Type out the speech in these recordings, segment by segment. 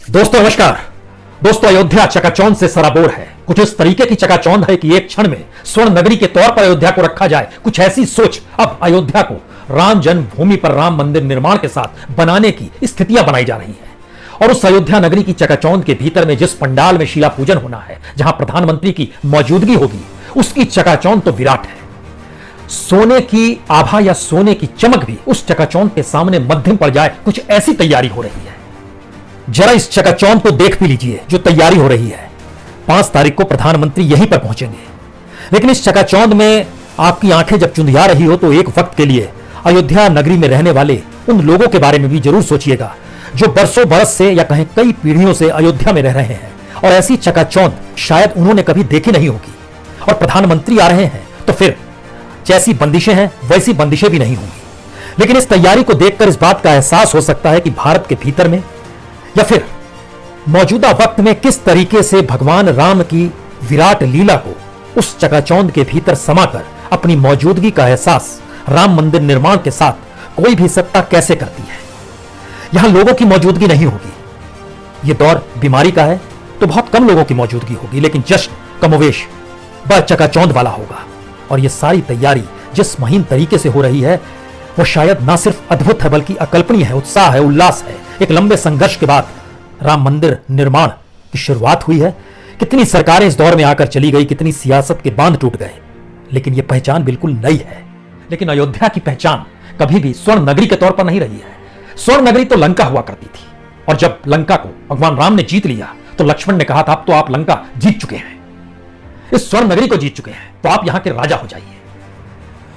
दोस्तों नमस्कार। दोस्तों अयोध्या चकाचौंध से सराबोर है। कुछ इस तरीके की चकाचौंध है कि एक क्षण में स्वर्ण नगरी के तौर पर अयोध्या को रखा जाए। कुछ ऐसी सोच अब अयोध्या को राम जन्मभूमि पर राम मंदिर निर्माण के साथ बनाने की स्थितियां बनाई जा रही हैं। और उस अयोध्या नगरी की चकाचौंध के भीतर में जिस पंडाल में शिला पूजन होना है, जहां प्रधानमंत्री की मौजूदगी होगी, उसकी चकाचौंध तो विराट है। सोने की आभा या सोने की चमक भी उस चकाचौंध के सामने मध्यम पड़ जाए, कुछ ऐसी तैयारी हो रही है। जरा इस चकाचौंध को देख भी लीजिए जो तैयारी हो रही है। 5 तारीख को प्रधानमंत्री यहीं पर पहुंचेंगे, लेकिन इस चकाचौंध में आपकी आंखें जब चुंधिया रही हो तो एक वक्त के लिए अयोध्या नगरी में रहने वाले उन लोगों के बारे में भी जरूर सोचिएगा जो बरसों बरस से या कहें कई पीढ़ियों से अयोध्या में रह रहे हैं और ऐसी चकाचौंध शायद उन्होंने कभी देखी नहीं होगी। और प्रधानमंत्री आ रहे हैं तो फिर जैसी बंदिशें हैं वैसी बंदिशें भी नहीं होंगी। लेकिन इस तैयारी को देखकर इस बात का एहसास हो सकता है कि भारत के भीतर में या फिर मौजूदा वक्त में किस तरीके से भगवान राम की विराट लीला को उस चकाचौंध के भीतर समाकर अपनी मौजूदगी का एहसास राम मंदिर निर्माण के साथ कोई भी सत्ता कैसे करती है। यहां लोगों की मौजूदगी नहीं होगी। यह दौर बीमारी का है तो बहुत कम लोगों की मौजूदगी होगी, लेकिन जश्न कमोवेश बड़ा चकाचौंध वाला होगा। और यह सारी तैयारी जिस महीन तरीके से हो रही है वो शायद ना सिर्फ अद्भुत है बल्कि अकल्पनीय है, उत्साह है, उल्लास है। एक लंबे संघर्ष के बाद राम मंदिर निर्माण की शुरुआत हुई है। कितनी सरकारें इस दौर में आकर चली गई, कितनी सियासत के बांध टूट गए, लेकिन यह पहचान बिल्कुल नई है। लेकिन अयोध्या की पहचान कभी भी स्वर्ण नगरी के तौर पर नहीं रही है। स्वर्ण नगरी तो लंका हुआ करती थी, और जब लंका को भगवान राम ने जीत लिया तो लक्ष्मण ने कहा था अब तो आप लंका जीत चुके हैं, इस स्वर्ण नगरी को जीत चुके हैं, तो आप यहां के राजा हो जाइए।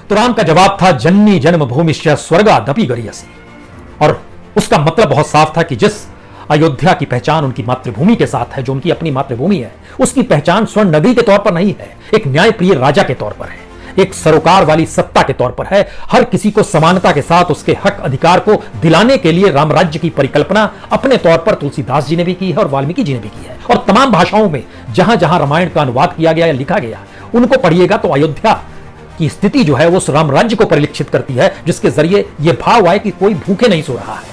तो राम का जवाब था जननी जन्मभूमिश्च स्वर्गादपि गरीयसी। और उसका मतलब बहुत साफ था कि जिस अयोध्या की पहचान उनकी मातृभूमि के साथ है, जो उनकी अपनी मातृभूमि है, उसकी पहचान स्वर्ण नगरी के तौर पर नहीं है, एक न्यायप्रिय राजा के तौर पर है, एक सरोकार वाली सत्ता के तौर पर है। हर किसी को समानता के साथ उसके हक अधिकार को दिलाने के लिए राम राज्य की परिकल्पना अपने तौर पर तुलसीदास जी ने भी की है और वाल्मीकि जी ने भी की है। और तमाम भाषाओं में जहां जहां रामायण का अनुवाद किया गया या लिखा गया उनको पढ़िएगा तो अयोध्या की स्थिति जो है वो उस राम राज्य को परिलक्षित करती है, जिसके जरिए यह भाव आए कि कोई भूखे नहीं सो रहा है।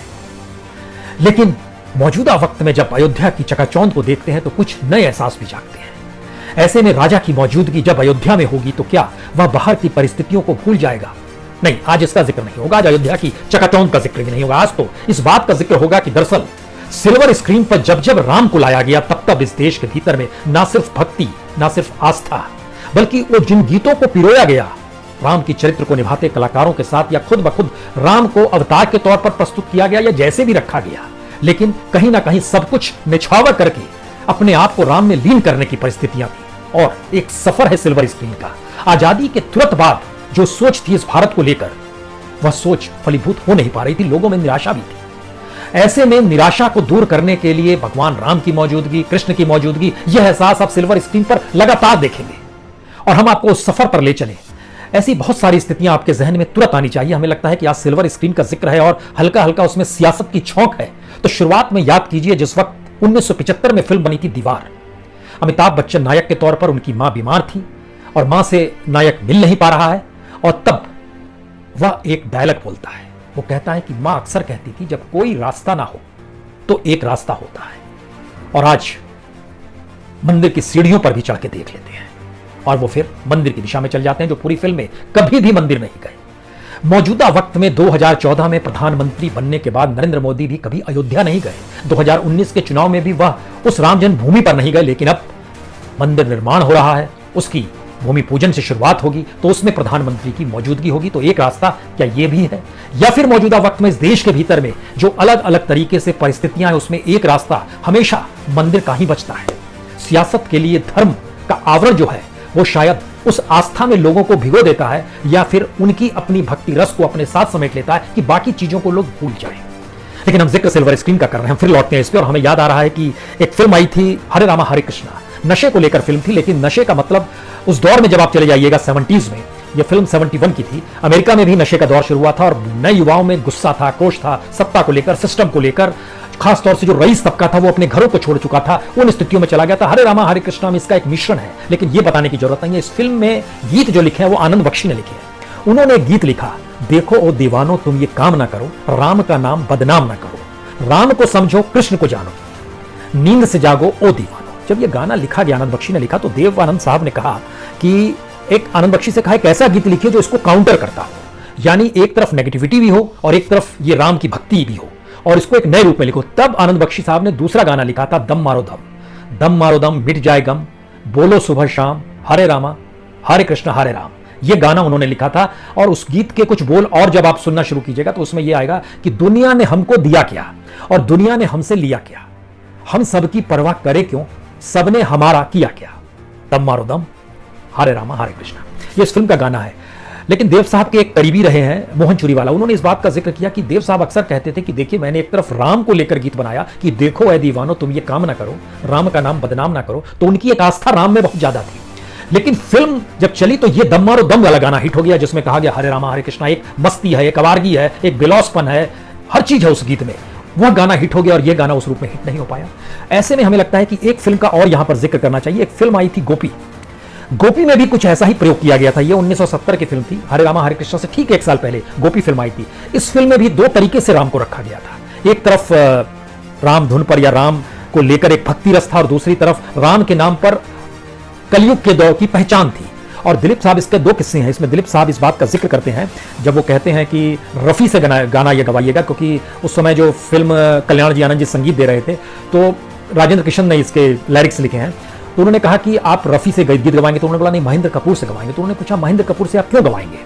लेकिन मौजूदा वक्त में जब अयोध्या की चकाचौंध को देखते हैं तो कुछ नए एहसास भी जागते हैं। ऐसे में राजा की मौजूदगी जब अयोध्या में होगी तो क्या वह बाहर की परिस्थितियों को भूल जाएगा? नहीं, आज इसका जिक्र नहीं होगा, आज अयोध्या की चकाचौंध का जिक्र भी नहीं होगा। आज तो इस बात का जिक्र होगा कि दरअसल सिल्वर स्क्रीन पर जब जब राम को लाया गया तब तब इस देश के भीतर में ना सिर्फ भक्ति, ना सिर्फ आस्था, बल्कि वो जिन गीतों को पिरोया गया राम की चरित्र को निभाते कलाकारों के साथ, या खुद ब खुद राम को अवतार के तौर पर प्रस्तुत किया गया या जैसे भी रखा गया, लेकिन कहीं ना कहीं सब कुछ निछावर करके अपने आप को राम में लीन करने की परिस्थितियां थी। और एक सफर है सिल्वर स्क्रीन का। आजादी के तुरंत बाद जो सोच थी इस भारत को लेकर, वह सोच फलीभूत हो नहीं पा रही थी, लोगों में निराशा भी थी। ऐसे में निराशा को दूर करने के लिए भगवान राम की मौजूदगी, कृष्ण की मौजूदगी, यह एहसास आप सिल्वर स्क्रीन पर लगातार देखेंगे और हम आपको उस सफर पर ले चले। ऐसी बहुत सारी स्थितियां आपके जहन में तुरंत आनी चाहिए। हमें लगता है कि आज सिल्वर स्क्रीन का जिक्र है और हल्का हल्का उसमें सियासत की छौंक है, तो शुरुआत में याद कीजिए जिस वक्त 1975 में फिल्म बनी थी दीवार। अमिताभ बच्चन नायक के तौर पर, उनकी मां बीमार थी और मां से नायक मिल नहीं पा रहा है, और तब वह एक डायलॉग बोलता है। वो कहता है कि मां अक्सर कहती थी जब कोई रास्ता ना हो तो एक रास्ता होता है। और आज मंदिर की सीढ़ियों पर भी चढ़ के देख लेते हैं और वो फिर मंदिर की दिशा में चल जाते हैं, जो पूरी फिल्म में कभी भी मंदिर नहीं गए। मौजूदा वक्त में 2014 में प्रधानमंत्री बनने के बाद नरेंद्र मोदी भी कभी अयोध्या नहीं गए। 2019 के चुनाव में भी वह उस राम जन्मभूमि पर नहीं गए, लेकिन अब मंदिर निर्माण हो रहा है, उसकी भूमि पूजन से शुरुआत होगी, तो उसमें प्रधानमंत्री की मौजूदगी होगी। तो एक रास्ता क्या ये भी है? या फिर मौजूदा वक्त में इस देश के भीतर में जो अलग अलग तरीके से परिस्थितियां हैं उसमें एक रास्ता हमेशा मंदिर का ही बचता है। सियासत के लिए धर्म का आवरण जो है वो शायद उस आस्था में लोगों को भिगो देता है, या फिर उनकी अपनी भक्ति रस को अपने साथ समेट लेता है कि बाकी चीजों को लोग भूल जाएं। लेकिन हम जिक्र सिल्वर स्क्रीन का कर रहे हैं, फिर लौटते हैं इस पे। और हमें याद आ रहा है कि एक फिल्म आई थी हरे रामा हरे कृष्णा, नशे को लेकर फिल्म थी, लेकिन नशे का मतलब उस दौर में जब आप चले जाइएगा 70s में, यह फिल्म 71 की थी। अमेरिका में भी नशे का दौर शुरू हुआ था और नए युवाओं में गुस्सा था, आक्रोश था, सत्ता को लेकर, सिस्टम को लेकर। खासतौर से जो रईस तबका था वो अपने घरों को छोड़ चुका था, उन स्थितियों में चला गया था। हरे रामा हरे कृष्णा में इसका एक मिश्रण है, लेकिन ये बताने की जरूरत नहीं है। इस फिल्म में गीत जो लिखे हैं वो आनंद बख्शी ने लिखे हैं। उन्होंने गीत लिखा, देखो ओ दीवानो तुम ये काम ना करो, राम का नाम बदनाम ना करो, राम को समझो कृष्ण को जानो। नींद से जागो ओ दीवानो। जब ये गाना लिखा गया, आनंद बख्शी ने लिखा, तो देव आनंद साहब ने कहा कि एक आनंद बख्शी से कहा एक ऐसा गीत लिखिए जो इसको काउंटर करता हो, यानी एक तरफ नेगेटिविटी भी हो और एक तरफ ये राम की भक्ति भी हो, और इसको एक नए रूप में लिखो। तब आनंद बख्शी साहब ने दूसरा गाना लिखा था, दम मारो दम, दम मारो दम मिट जाए गम, बोलो सुबह शाम, हरे रामा हरे कृष्ण हरे राम। ये गाना उन्होंने लिखा था, और उस गीत के कुछ बोल और जब आप सुनना शुरू कीजिएगा तो उसमें यह आएगा कि दुनिया ने हमको दिया क्या और दुनिया ने हमसे लिया क्या, हम सबकी परवाह करे क्यों, सबने हमारा किया क्या, दम मारो दम, हरे रामा हरे कृष्ण। ये इस फिल्म का गाना है। लेकिन देव साहब के एक करीबी रहे हैं मोहन चूरीवाला, उन्होंने इस बात का जिक्र किया कि देव साहब अक्सर कहते थे कि देखिए मैंने एक तरफ राम को लेकर गीत बनाया कि देखो ऐ दीवानो तुम ये काम ना करो, राम का नाम बदनाम ना करो, तो उनकी एक आस्था राम में बहुत ज्यादा थी। लेकिन फिल्म जब चली तो ये दम मारो दम वाला गाना हिट हो गया, जिसमें कहा गया हरे रामा हरे कृष्णा, एक मस्ती है, एक अवारगी है, एक बिलौसपन है, हर चीज है उस गीत में। वह गाना हिट हो गया और यह गाना उस रूप में हिट नहीं हो पाया। ऐसे में हमें लगता है कि एक फिल्म का और यहां पर जिक्र करना चाहिए। एक फिल्म आई थी गोपी, गोपी में भी कुछ ऐसा ही प्रयोग किया गया था। यह 1970 की फिल्म थी, हरे रामा हरे कृष्णा से ठीक एक साल पहले गोपी फिल्म आई थी। इस फिल्म में भी दो तरीके से राम को रखा गया था। एक तरफ राम धुन पर या राम को लेकर एक भक्ति रस था, और दूसरी तरफ राम के नाम पर कलयुग के दौर की पहचान थी। और दिलीप साहब, इसके दो किस्से हैं। इसमें दिलीप साहब इस बात का जिक्र करते हैं जब वो कहते हैं कि रफ़ी से गाना ये गवाइएगा, क्योंकि उस समय जो फिल्म कल्याण जी आनंद जी संगीत दे रहे थे तो राजेंद्र कृष्ण ने इसके लिरिक्स लिखे हैं। तो उन्होंने कहा कि आप रफ़ी से गीत गवाएंगे, तो उन्होंने बोला नहीं महेंद्र कपूर से गवाएंगे। तो उन्होंने पूछा महेंद्र कपूर से आप क्यों गवाएंगे,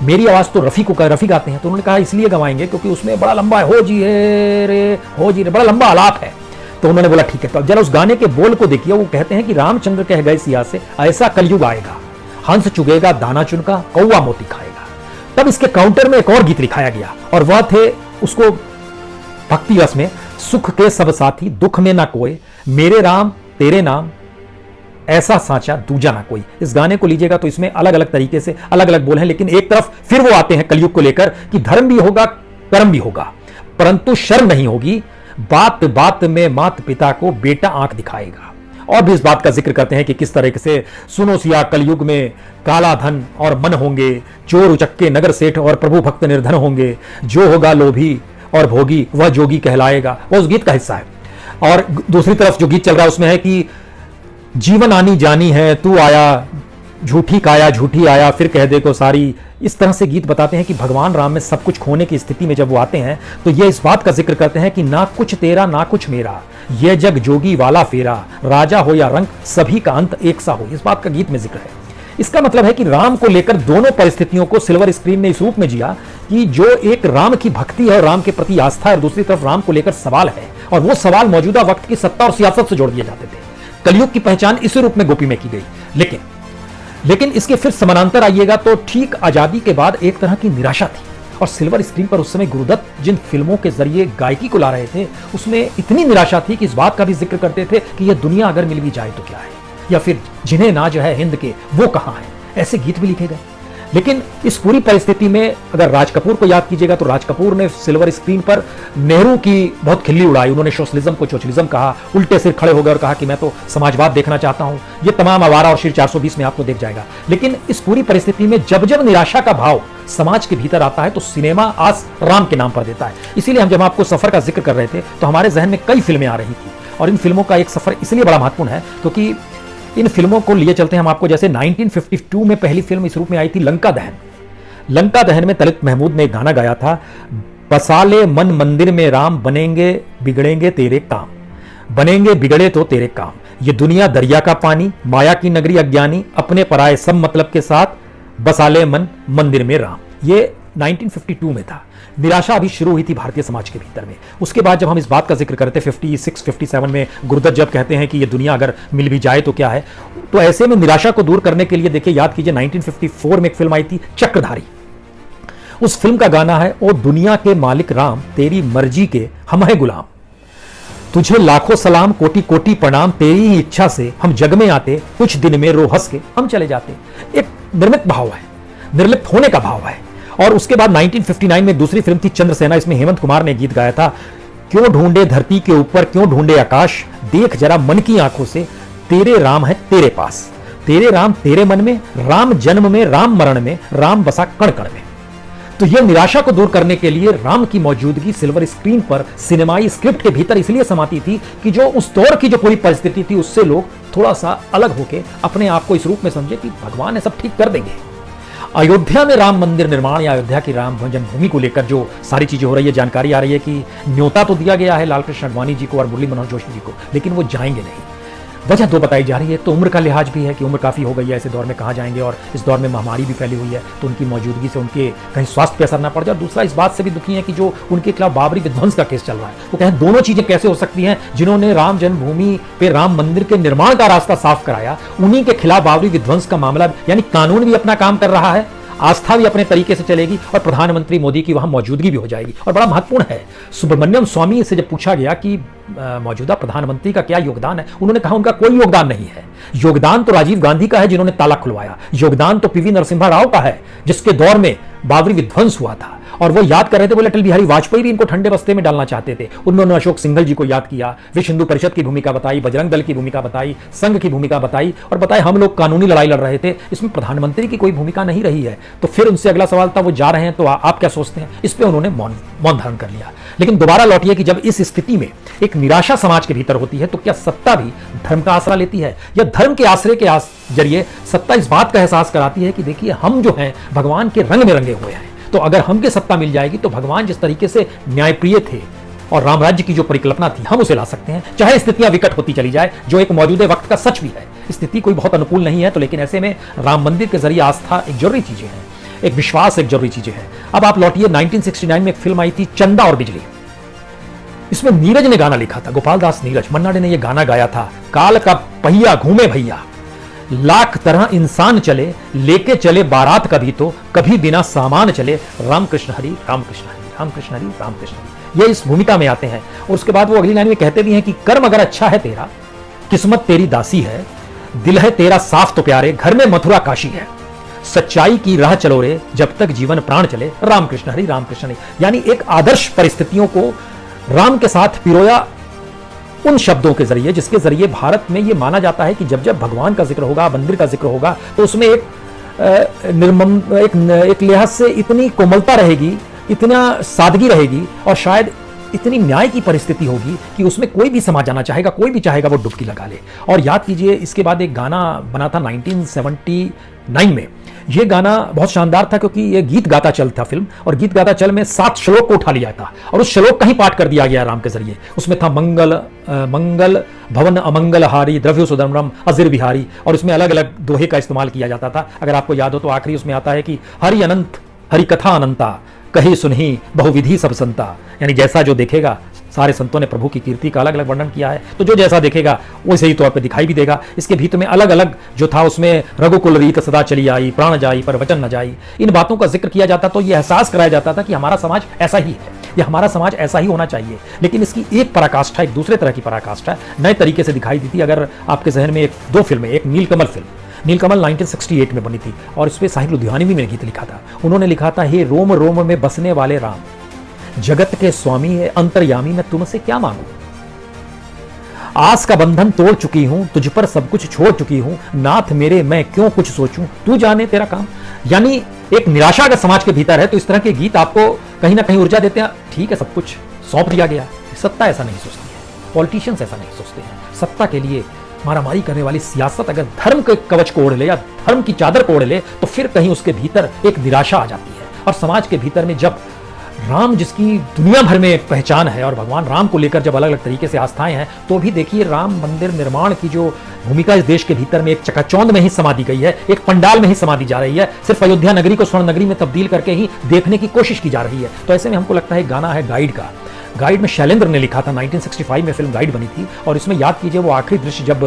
मेरी आवाज़ तो रफ़ी गाते हैं। तो उन्होंने कहा इसलिए गवाएंगे क्योंकि उसमें बड़ा लंबा है, हो जी रे, बड़ा लंबा आलाप है। तो उन्होंने बोला ठीक है। तो जरा उस गाने के बोल को देखिए, वो कहते हैं कि रामचंद्र कह गए सिया से ऐसा कलयुग आएगा, हंस चुगेगा दाना चुनका, कौवा मोती खाएगा। तब इसके काउंटर में एक और गीत लिखाया गया, और वह थे उसको भक्ति रस में, सुख के सब साथी दुख में ना कोई, मेरे राम तेरे नाम ऐसा साचा दूजा ना कोई। इस गाने को लीजिएगा तो इसमें अलग अलग तरीके से अलग अलग बोल हैं, लेकिन एक तरफ फिर वो आते हैं कलयुग को लेकर कि धर्म भी होगा कर्म भी होगा, परंतु शर्म नहीं होगी, बात बात में माता पिता को बेटा आंख दिखाएगा। और भी इस बात का जिक्र करते हैं कि किस तरह से सुनो सिया कलयुग में काला धन और मन होंगे, चोर उचक्के नगर सेठ और प्रभु भक्त निर्धन होंगे, जो होगा लोभी और भोगी वह जोगी कहलाएगा। वो उस गीत का हिस्सा है। और दूसरी तरफ जो गीत चल रहा है उसमें है कि जीवन आनी जानी है, तू आया झूठी काया झूठी आया, फिर कह दे को सारी। इस तरह से गीत बताते हैं कि भगवान राम में सब कुछ खोने की स्थिति में जब वो आते हैं तो ये इस बात का जिक्र करते हैं कि ना कुछ तेरा ना कुछ मेरा, ये जग जोगी वाला फेरा, राजा हो या रंग सभी का अंत एक सा हो। इस बात का गीत में जिक्र है। इसका मतलब है कि राम को लेकर दोनों परिस्थितियों को सिल्वर स्क्रीन ने इस रूप में जिया कि जो एक राम की भक्ति है और राम के प्रति आस्था है, और दूसरी तरफ राम को लेकर सवाल है, और वो सवाल मौजूदा वक्त की सत्ता और सियासत से जोड़ दिए जाते थे। कलयुग की पहचान इस रूप में गोपी में की गई। लेकिन इसके फिर समानांतर आइएगा तो ठीक आजादी के बाद एक तरह की निराशा थी, और सिल्वर स्क्रीन पर उस समय गुरुदत्त जिन फिल्मों के जरिए गायकी को ला रहे थे उसमें इतनी निराशा थी कि इस बात का भी जिक्र करते थे कि यह दुनिया अगर मिल भी जाए तो क्या है, या फिर जिन्हें नाज है हिंद के वो कहां है। ऐसे गीत भी लिखे गए। लेकिन इस पूरी परिस्थिति में अगर राज कपूर को याद कीजिएगा तो राज कपूर ने सिल्वर स्क्रीन पर नेहरू की बहुत खिल्ली उड़ाई। उन्होंने सोशलिज्म को चोचलिज्म कहा, उल्टे सिर खड़े हो गए और कहा कि मैं तो समाजवाद देखना चाहता हूं। ये तमाम आवारा और शेर 420 में आपको देख जाएगा। लेकिन इस पूरी परिस्थिति में जब जब निराशा का भाव समाज के भीतर आता है तो सिनेमा आस राम के नाम पर देता है। इसीलिए हम जब आपको सफर का जिक्र कर रहे थे तो हमारे जहन में कई फिल्में आ रही थी, और इन फिल्मों का एक सफर इसलिए बड़ा महत्वपूर्ण है क्योंकि इन फिल्मों को लिए चलते हैं हम आपको। जैसे 1952 में पहली फिल्म इस रूप में आई थी लंका दहन। लंका दहन में तलित महमूद ने एक गाना गाया था, बसाले मन मंदिर में राम, बनेंगे बिगड़ेंगे तेरे काम, बनेंगे बिगड़े तो तेरे काम, ये दुनिया दरिया का पानी, माया की नगरी अज्ञानी, अपने पराए सब मतलब के साथ, बसाले मन मंदिर में राम। ये 1952 में था। निराशा अभी शुरू हुई थी भारतीय समाज के भीतर में। उसके बाद जब हम इस बात का जिक्र करते 56-57 में गुरुदत्त जब कहते हैं कि ये दुनिया अगर मिल भी जाए तो क्या है, तो ऐसे में निराशा को दूर करने के लिए देखिए याद कीजिए 1954 में एक फिल्म आई थी चक्रधारी। उस फिल्म का गाना है, ओ दुनिया के मालिक राम, तेरी मर्जी के हम हैं गुलाम, तुझे लाखों सलाम कोटि कोटि प्रणाम, तेरी ही इच्छा से हम जग में आते, कुछ दिन में रो हंस के हम चले जाते। एक निर्मित भाव है, निर्लिप्त होने का भाव है। और उसके बाद 1959 में दूसरी फिल्म थी चंद्रसेना। इसमें हेमंत कुमार ने गीत गाया था, क्यों ढूंढे धरती के ऊपर क्यों ढूंढे आकाश, देख जरा मन की आंखों से तेरे राम है तेरे पास, तेरे राम तेरे मन में, राम जन्म में राम मरण में, राम बसा कण कण में। तो यह निराशा को दूर करने के लिए राम की मौजूदगी सिल्वर स्क्रीन पर सिनेमाई स्क्रिप्ट के भीतर इसलिए समाती थी कि जो उस दौर की जो पूरी परिस्थिति थी उससे लोग थोड़ा सा अलग होकर अपने आप को इस रूप में समझे कि भगवान है सब ठीक कर देंगे। अयोध्या में राम मंदिर निर्माण या अयोध्या की राम जन्मभूमि को लेकर जो सारी चीजें हो रही है, जानकारी आ रही है कि न्योता तो दिया गया है लालकृष्ण आडवाणी जी को और मुरली मनोहर जोशी जी को, लेकिन वो जाएंगे नहीं। वजह दो बताई जा रही है। तो उम्र का लिहाज भी है कि उम्र काफ़ी हो गई है, ऐसे दौर में कहाँ जाएंगे, और इस दौर में महामारी भी फैली हुई है, तो उनकी मौजूदगी से उनके कहीं स्वास्थ्य पे असर ना पड़ जाए। और दूसरा इस बात से भी दुखी है कि जो उनके खिलाफ बाबरी विध्वंस का केस चल रहा है, वो कहें दोनों चीज़ें कैसे हो सकती हैं। जिन्होंने राम जन्मभूमि पे राम मंदिर के निर्माण का रास्ता साफ कराया, उन्हीं के खिलाफ बाबरी विध्वंस का मामला, यानी कानून भी अपना काम कर रहा है, आस्था भी अपने तरीके से चलेगी और प्रधानमंत्री मोदी की वहां मौजूदगी भी हो जाएगी। और बड़ा महत्वपूर्ण है, सुब्रमण्यम स्वामी से जब पूछा गया कि मौजूदा प्रधानमंत्री का क्या योगदान है, उन्होंने कहा उनका कोई योगदान नहीं है। योगदान तो राजीव गांधी का है जिन्होंने ताला खुलवाया, योगदान तो पीवी नरसिम्हा राव का है जिसके दौर में बाबरी विध्वंस हुआ था। और वो याद कर रहे थे, बोले अटल बिहारी वाजपेयी भी इनको ठंडे बस्ते में डालना चाहते थे। उन्होंने अशोक सिंघल जी को याद किया, विश्व हिंदू परिषद की भूमिका बताई, बजरंग दल की भूमिका बताई, संघ की भूमिका बताई और बताए हम लोग कानूनी लड़ाई लड़ रहे थे, इसमें प्रधानमंत्री की कोई भूमिका नहीं रही है। तो फिर उनसे अगला सवाल था वो जा रहे हैं तो आप क्या सोचते हैं, इस पर उन्होंने मौन धारण कर लिया। लेकिन दोबारा लौटिए कि जब इस स्थिति में एक निराशा समाज के भीतर होती है तो क्या सत्ता भी धर्म का आसरा लेती है, या धर्म के आसरे के जरिए सत्ता इस बात का एहसास कराती है कि देखिए हम जो हैं भगवान के रंग में रंगे हुए हैं, तो अगर हमके सत्ता मिल जाएगी तो भगवान जिस तरीके से न्यायप्रिय थे और राम राज्य की जो परिकल्पना थी हम उसे ला सकते हैं, चाहे स्थितियां विकट होती चली जाए, जो एक मौजूदा वक्त का सच भी है। स्थिति कोई बहुत अनुकूल नहीं है, तो लेकिन ऐसे में राम मंदिर के जरिए आस्था एक जरूरी चीजें हैं, एक विश्वास एक जरूरी चीजें हैं। अब आप लौटिए 1969 में एक फिल्म आई थी चंदा और बिजली। इसमें नीरज ने गाना लिखा था, गोपाल दास नीरज, मन्ना डे ने यह गाना गाया था, काल का पहिया घूमे भैया, लाख तरह इंसान चले, लेके चले बारात कभी तो कभी बिना सामान चले, रामकृष्ण हरि रामकृष्ण हरि रामकृष्ण हरि रामकृष्ण हरि। ये इस भूमिका में आते हैं। और उसके बाद वो अगली लाइन में कहते भी हैं कि कर्म अगर अच्छा है तेरा, किस्मत तेरी दासी है, दिल है तेरा साफ तो प्यारे, घर में मथुरा काशी है, सच्चाई की राह चलो रे, जब तक जीवन प्राण चले, रामकृष्ण हरि रामकृष्ण हरि। यानी एक आदर्श परिस्थितियों को राम के साथ पिरोया उन शब्दों के जरिए जिसके जरिए भारत में यह माना जाता है कि जब जब भगवान का जिक्र होगा, मंदिर का जिक्र होगा, तो उसमें एक लिहाज से इतनी कोमलता रहेगी, इतना सादगी रहेगी और शायद इतनी न्याय की परिस्थिति होगी कि उसमें कोई भी समा जाना चाहेगा, कोई भी चाहेगा वो डुबकी लगा ले। और याद कीजिए इसके बाद एक गाना बना था 1979 में, ये गाना बहुत शानदार था क्योंकि ये गीत गाता चल था फिल्म, और गीत गाता चल में 7 श्लोक को उठा लिया था और उस श्लोक का ही पाठ कर दिया गया राम के जरिए। उसमें था मंगल भवन अमंगल हारी, द्रव्यो सुधर्मम अजिर बिहारी, और उसमें अलग अलग दोहे का इस्तेमाल किया जाता था। अगर आपको याद हो तो आखिरी उसमें आता है कि हरि अनंत हरि कथा अनंता, कही सुनही बहुविधि सब संता, यानी जैसा जो देखेगा, सारे संतों ने प्रभु की कीर्ति का अलग अलग वर्णन किया है, तो जो जैसा देखेगा वो सही तौर पे दिखाई भी देगा। इसके भीतर में अलग अलग जो था उसमें रघुकुल रीत सदा चली आई, प्राण जाई पर वचन न जाई, इन बातों का जिक्र किया जाता, तो ये एहसास कराया जाता था कि हमारा समाज ऐसा ही है, या हमारा समाज ऐसा ही होना चाहिए। लेकिन इसकी एक पराकाष्ठा एक दूसरे तरह की पराकाष्ठा नए तरीके से दिखाई दी थी। अगर आपके जहन में दो फिल्में, एक नीलकमल फिल्म, नीलकमल 1968 में बनी थी और इस पर साहिब लुधियानवी ने गीत लिखा था। उन्होंने लिखा था, हे रोम रोम में बसने वाले राम, जगत के स्वामी है अंतर्यामी, मैं तुमसे क्या मांगू, आस का बंधन तोड़ चुकी हूं, तुझ पर सब कुछ छोड़ चुकी हूं, नाथ मेरे मैं क्यों कुछ सोचूं, तू जाने तेरा काम। यानी एक निराशा अगर समाज के भीतर है तो इस तरह के गीत आपको कहीं ना कहीं ऊर्जा देते हैं। ठीक है, सब कुछ सौंप दिया गया। सत्ता ऐसा नहीं सोचती है, पॉलिटिशियंस ऐसा नहीं सोचते हैं। सत्ता के लिए मारामारी करने वाली सियासत अगर धर्म के कवच को ओढ़ ले या धर्म की चादर को ओढ़ ले तो फिर कहीं उसके भीतर एक निराशा आ जाती है। और समाज के भीतर में जब राम जिसकी दुनिया भर में पहचान है और भगवान राम को लेकर जब अलग अलग तरीके से आस्थाएं हैं, तो भी देखिए राम मंदिर निर्माण की जो भूमिका इस देश के भीतर में एक चकाचौंध में ही समा दी गई है, एक पंडाल में ही समा दी जा रही है, सिर्फ अयोध्या नगरी को स्वर्ण नगरी में तब्दील करके ही देखने की कोशिश की जा रही है। तो ऐसे में हमको लगता है गाना है गाइड का, गाइड में शैलेंद्र ने लिखा था, 1965 में फिल्म गाइड बनी थी। और इसमें याद कीजिए वो आखिरी दृश्य जब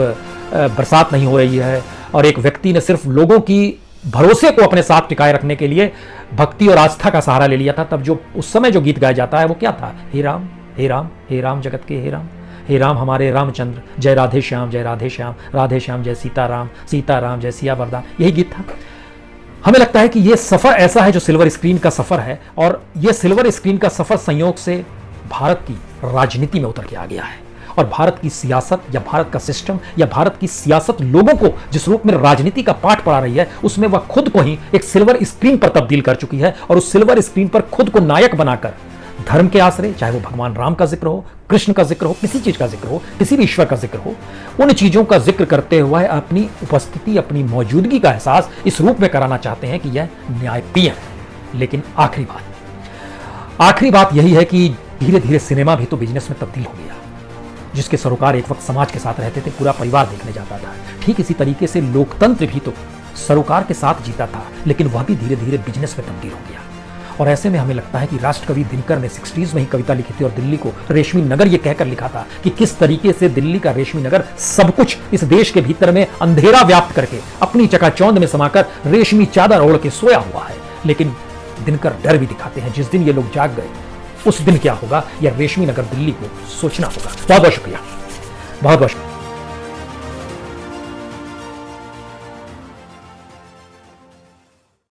बरसात नहीं हो रही है और एक व्यक्ति ने सिर्फ लोगों की भरोसे को अपने साथ टिकाए रखने के लिए भक्ति और आस्था का सहारा ले लिया था, तब जो उस समय जो गीत गाया जाता है वो क्या था, हे राम हे राम हे राम जगत के हे राम, हे राम हमारे रामचंद्र, जय राधे श्याम जय राधे श्याम, राधे श्याम जय सीताराम, सीताराम जय सिया वरदान, यही गीत था। हमें लगता है कि ये सफर ऐसा है जो सिल्वर स्क्रीन का सफर है, और ये सिल्वर स्क्रीन का सफर संयोग से भारत की राजनीति में उतर के आ गया है। और भारत की सियासत या भारत का सिस्टम या भारत की सियासत लोगों को जिस रूप में राजनीति का पाठ पढ़ा रही है, उसमें वह खुद को ही एक सिल्वर स्क्रीन पर तब्दील कर चुकी है और उस सिल्वर स्क्रीन पर खुद को नायक बनाकर धर्म के आश्रय, चाहे वो भगवान राम का जिक्र हो, कृष्ण का जिक्र हो, किसी चीज का जिक्र हो, किसी भी ईश्वर का जिक्र हो, उन चीजों का जिक्र करते हुए अपनी उपस्थिति, अपनी मौजूदगी का एहसास इस रूप में कराना चाहते हैं कि यह न्यायप्रिय है। लेकिन आखिरी बात यही है कि धीरे धीरे सिनेमा भी तो बिजनेस में तब्दील हो गया। जिसके सरोकार एक वक्त समाज के साथ रहते थे, पूरा परिवार देखने जाता था, ठीक इसी तरीके से लोकतंत्र भी तो सरोकार के साथ जीता था, लेकिन वह भी धीरे धीरे बिजनेस में तब्दील हो गया। और ऐसे में हमें लगता है कि राष्ट्रकवि दिनकर ने 60s में ही कविता लिखी थी और दिल्ली को रेशमी नगर ये कहकर लिखा था कि किस तरीके से दिल्ली का रेशमी नगर सब कुछ इस देश के भीतर में अंधेरा व्याप्त करके अपनी चकाचौंध में समाकर रेशमी चादर ओढ़ के सोया हुआ है। लेकिन दिनकर डर भी दिखाते हैं, जिस दिन ये लोग जाग गए उस दिन क्या होगा, यह रेशमी नगर दिल्ली को सोचना होगा। बहुत बहुत शुक्रिया, बहुत बहुत शुक्रिया।